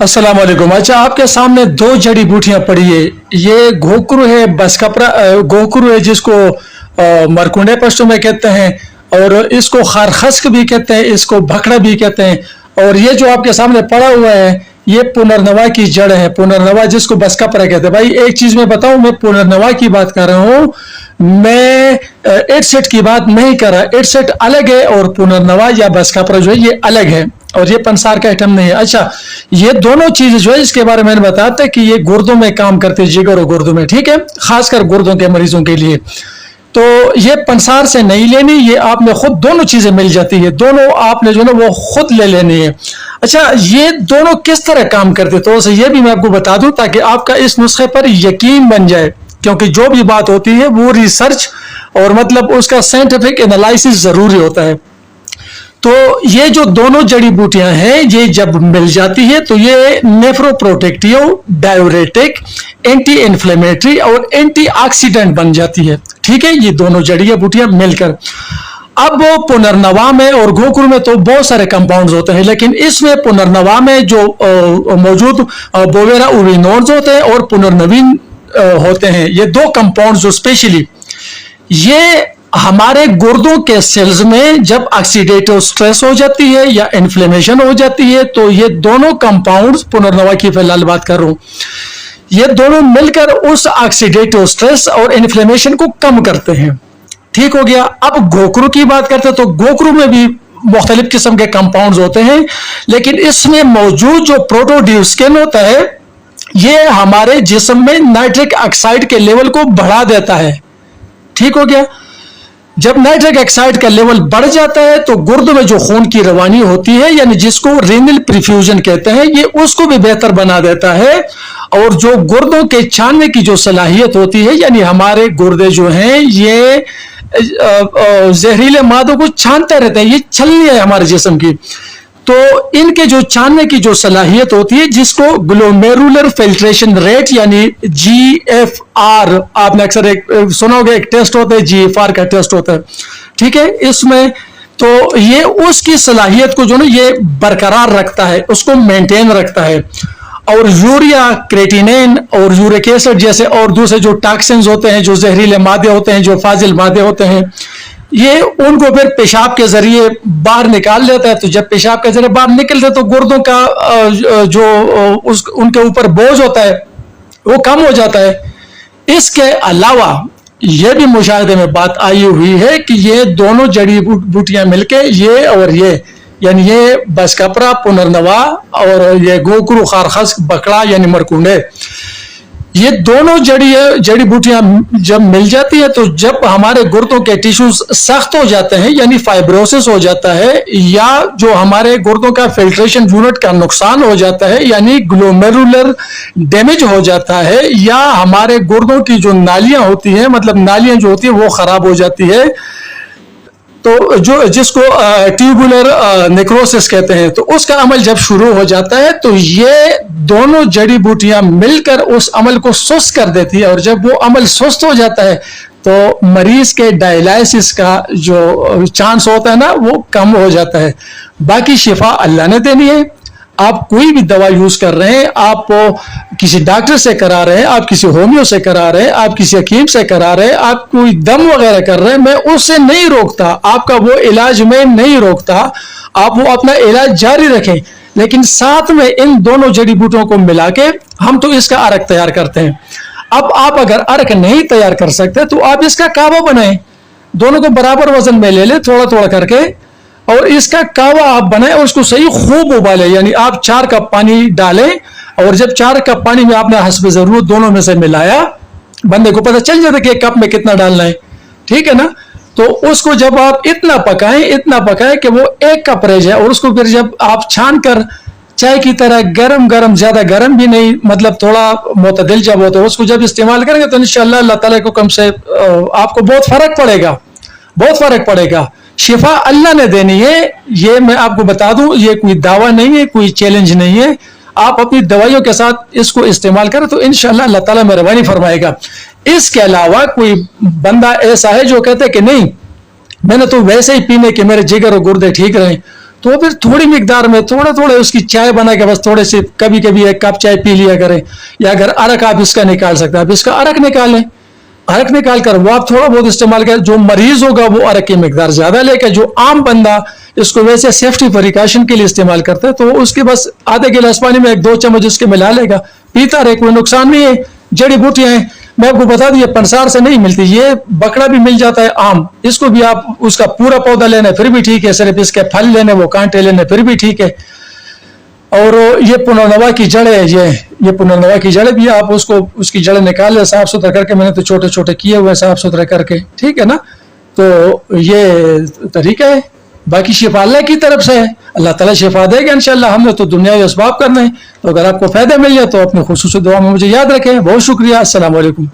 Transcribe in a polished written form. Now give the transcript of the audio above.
अस्सलाम वालेकुम। अच्छा, आपके सामने दो जड़ी बूटियां पड़ी है। ये घोकरू है, बसकपरा घोकरू है जिसको मरकुंडे पश्तो में कहते हैं, और इसको खारखस्क भी कहते हैं, इसको भखड़ा भी कहते हैं। और ये जो आपके सामने पड़ा हुआ है ये पुनर्नवा की जड़ है। पुनर्नवा जिसको बसकपरा कहते हैं। भाई एक चीज मैं बताऊं, मैं पुनर्नवा की बात कर रहा हूं, मैं एट सेट की बात नहीं कर रहा। एट सेट अलग है और पुनर्नवा या बसकपरा जो है ये अलग है, और ये पंसार का आइटम नहीं है। अच्छा, ये दोनों चीजें जो है इसके बारे में मैंने बताया कि ये गुर्दों में काम करते हैं, जिगर और गुर्दों में, ठीक है, खासकर गुर्दों के मरीजों के लिए। तो ये पंसार से नहीं लेनी, ये आपने खुद दोनों चीजें मिल जाती है, दोनों आपने जो है वो खुद ले लेनी है। अच्छा, ये दोनों किस तरह काम करते तो ये भी मैं आपको बता दूं ताकि आपका इस नुस्खे पर यकीन बन जाए, क्योंकि जो भी बात होती है वो रिसर्च और मतलब उसका साइंटिफिक एनालिसिस जरूरी होता है। तो ये जो दोनों जड़ी बूटियां हैं ये जब मिल जाती है तो ये नेफ्रोप्रोटेक्टिव, डायूरेटिक, एंटी इन्फ्लेमेटरी और एंटी ऑक्सीडेंट बन जाती है, ठीक है, ये दोनों जड़ी बूटियां मिलकर। अब वो पुनर्नवा में और घोकरू में तो बहुत सारे कंपाउंड्स होते हैं, लेकिन इसमें पुनर्नवा में जो मौजूद बोवेरा उविनोड्स होते हैं और पुनर्नवीन होते हैं, ये दो कंपाउंड्स जो स्पेशली ये हमारे गुर्दों के सेल्स में जब ऑक्सीडेटिव स्ट्रेस हो जाती है या इन्फ्लेमेशन हो जाती है तो ये दोनों कंपाउंड्स, पुनर्नवा की फिलहाल बात कर रहा हूं, ये दोनों मिलकर उस ऑक्सीडेटिव स्ट्रेस और इन्फ्लेमेशन को कम करते हैं, ठीक हो गया। अब घोकरू की बात करते हैं तो घोकरू में भी मुख्तलिफ किस्म के कंपाउंड्स होते हैं, लेकिन इसमें मौजूद जो प्रोटोड्यूस्किन होता है ये हमारे जिस्म में नाइट्रिक ऑक्साइड के लेवल को बढ़ा देता है, ठीक हो गया। जब नाइट्रिक ऑक्साइड का लेवल बढ़ जाता है तो गुर्दों में जो खून की रवानी होती है, यानी जिसको रीनल परफ्यूजन कहते हैं, ये उसको भी बेहतर बना देता है। और जो गुर्दों के छानने की जो सलाहियत होती है, यानी हमारे गुर्दे जो हैं ये जहरीले मादों को छानते रहते हैं, ये छलनी है हमारे जिस्म की, तो इनके जो छानने की जो सलाहियत होती है जिसको ग्लोमेरुलर फिल्ट्रेशन रेट यानी GFR, आपने अक्सर एक सुना होगा, एक टेस्ट होता है GFR का टेस्ट होता है, ठीक है, इसमें तो ये उसकी सलाहियत को जो ना ये बरकरार रखता है, उसको मेंटेन रखता है। और यूरिया, क्रेटिनिन और यूरिक एसिड जैसे और दूसरे जो टॉक्सिन्स होते हैं, जो जहरीले मादे होते हैं, जो फाजिल मादे होते हैं, ये उनको फिर पेशाब के जरिए बाहर निकाल लेता है। तो जब पेशाब के जरिए बाहर निकलते तो गुर्दों का जो उनके ऊपर बोझ होता है वो कम हो जाता है। इसके अलावा ये भी मुशाहिदे में बात आई हुई है कि ये दोनों जड़ी बूटियां मिलके ये और ये, यानी ये बसकपरा, पुनर्नवा और ये घोकरू, खारखस्क, बकड़ा यानी मरकुंडे, ये दोनों जड़ी बूटियां जब मिल जाती है तो जब हमारे गुर्दों के टिश्यूज सख्त हो जाते हैं यानी फाइब्रोसिस हो जाता है, या जो हमारे गुर्दों का फिल्ट्रेशन यूनिट का नुकसान हो जाता है यानी ग्लोमेरुलर डैमेज हो जाता है, या हमारे गुर्दों की जो नालियां होती हैं, मतलब नालियां जो होती है वो खराब हो जाती है, तो जो जिसको ट्यूबुलर नेक्रोसिस कहते हैं, तो उसका अमल जब शुरू हो जाता है तो ये दोनों जड़ी बूटियां मिलकर उस अमल को सुस्त कर देती है। और जब वो अमल सुस्त हो जाता है तो मरीज के डायलिसिस का जो चांस होता है ना वो कम हो जाता है। बाकी शिफा अल्लाह ने देनी है। आप कोई भी दवा यूज कर रहे हैं, आप किसी डॉक्टर से करा रहे हैं, आप किसी होम्यो से करा रहे हैं, आप किसी हकीम से करा रहे हैं, आप कोई दम वगैरह कर रहे हैं, मैं उससे नहीं रोकता, आपका वो इलाज में नहीं रोकता, आप वो अपना इलाज जारी रखें, लेकिन साथ में इन दोनों जड़ी बूटियों को मिला के हम तो इसका अर्क तैयार करते हैं। अब आप अगर अर्क नहीं तैयार कर सकते तो आप इसका कावा बनाएं, दोनों को बराबर वजन में ले लें थोड़ा थोड़ा करके, और इसका कावा आप बनाएं और उसको सही खूब उबालें, यानी आप 4 कप पानी डालें, और जब 4 कप पानी में आपने हस्ब जरूरत दोनों में से मिलाया, बंदे को पता चल जाता है कि एक कप में कितना डालना है, ठीक है ना। तो उसको जब आप इतना पकाएं कि वो 1 कप रह जाए, और उसको फिर जब आप छान कर चाय की तरह गरम, ज्यादा गरम भी नहीं, मतलब थोड़ा मुतदिल जब हो, तो उसको जब इस्तेमाल करेंगे तो इंशाअल्लाह अल्लाह ताला को कम से आपको बहुत फर्क पड़ेगा। शिफा अल्लाह ने देनी है, ये मैं आपको बता दूं, ये कोई दावा नहीं है, कोई चैलेंज नहीं है। आप अपनी दवाइयों के साथ इसको इस्तेमाल करें तो इंशाअल्लाह अल्लाह ताला मेहरबानी फरमाएगा। इसके अलावा कोई बंदा ऐसा है जो कहते हैं कि नहीं मैंने तो वैसे ही पीने के मेरे जिगर और गुर्दे ठीक रहे, تو پھر تھوڑی مقدار میں تھوڑا تھوڑا اس کی چائے بنا کے بس تھوڑے سے کبھی کبھی 1 کپ چائے پی لیا کریں. یا اگر عرق آپ اس کا نکال سکتے ہیں آپ اس کا عرق نکالیں, عرق نکال کر وہ آپ تھوڑا بہت استعمال کریں. جو مریض ہوگا وہ عرق کی مقدار زیادہ لے کے, جو عام بندہ اس کو ویسے سیفٹی پریکاشن کے لیے استعمال کرتا ہے تو اس کے بس آدھے گلاس پانی میں 1-2 چمچ اس کے ملا لے گا, پیتا رہے, کوئی نقصان نہیں ہے. جڑی بوٹیاں ہیں میں آپ کو بتا دوں یہ پنسار سے نہیں ملتی, یہ بکڑا بھی مل جاتا ہے عام, اس کو بھی آپ اس کا پورا پودا لینا ہے پھر بھی ٹھیک ہے, صرف اس کے پھل لینے وہ کانٹے لینے پھر بھی ٹھیک ہے. اور یہ پنرنوا کی جڑ ہے, یہ پنرنوا کی جڑ بھی آپ اس کو اس کی جڑ نکال لیں صاف ستھرا کر کے, میں نے تو چھوٹے چھوٹے کیے ہوئے صاف ستھرا کر کے, ٹھیک ہے نا. تو یہ طریقہ ہے, باقی شفا اللہ کی طرف سے ہے, اللہ تعالیٰ شفا دے گا انشاءاللہ. ہم نے تو دنیاوی اسباب کرنے ہیں, تو اگر آپ کو فائدہ مل جائے تو اپنے خصوصی دعا میں مجھے یاد رکھیں. بہت شکریہ, السلام علیکم.